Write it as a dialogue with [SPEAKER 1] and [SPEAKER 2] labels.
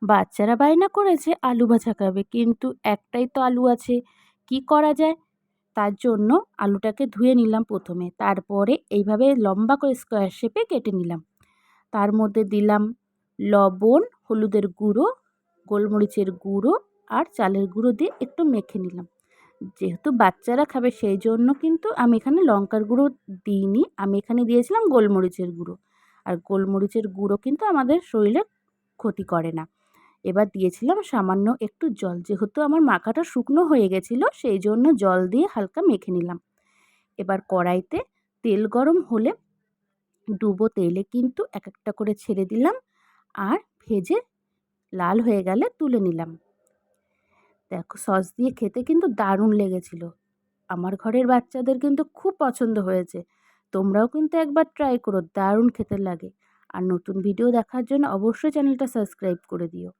[SPEAKER 1] বাচ্চারা বায়না করেছে আলু ভাজা খাবে, কিন্তু একটাই তো আলু আছে, কি করা যায়? তার জন্য আলুটাকে ধুয়ে নিলাম প্রথমে, তারপরে এইভাবে লম্বা করে স্কোয়ার শেপে কেটে নিলাম। তার মধ্যে দিলাম লবণ, হলুদের গুঁড়ো, গোলমরিচের গুঁড়ো আর চালের গুঁড়ো দিয়ে একটু মেখে নিলাম। যেহেতু বাচ্চারা খাবে সেই জন্য কিন্তু আমি এখানে লঙ্কার গুঁড়ো দিইনি, আমি এখানে দিয়েছিলাম গোলমরিচের গুঁড়ো। আর গোলমরিচের গুঁড়ো কিন্তু আমাদের শরীরে ক্ষতি করে না। এবার দিয়েছিলাম সামান্য একটু জল, যেহেতু আমার মাখাটা শুকনো হয়ে গেছিলো সেই জন্য জল দিয়ে হালকা মেখে নিলাম। এবার কড়াইতে তেল গরম হলে ডুবো তেলে কিন্তু এক একটা করে ছেড়ে দিলাম, আর ভেজে লাল হয়ে গেলে তুলে নিলাম। দেখো সস দিয়ে খেতে কিন্তু দারুণ লেগেছিল। আমার ঘরের বাচ্চাদের কিন্তু খুব পছন্দ হয়েছে। তোমরাও কিন্তু একবার ট্রাই করো, দারুণ খেতে লাগে। আর নতুন ভিডিও দেখার জন্য অবশ্যই চ্যানেলটা সাবস্ক্রাইব করে দিও।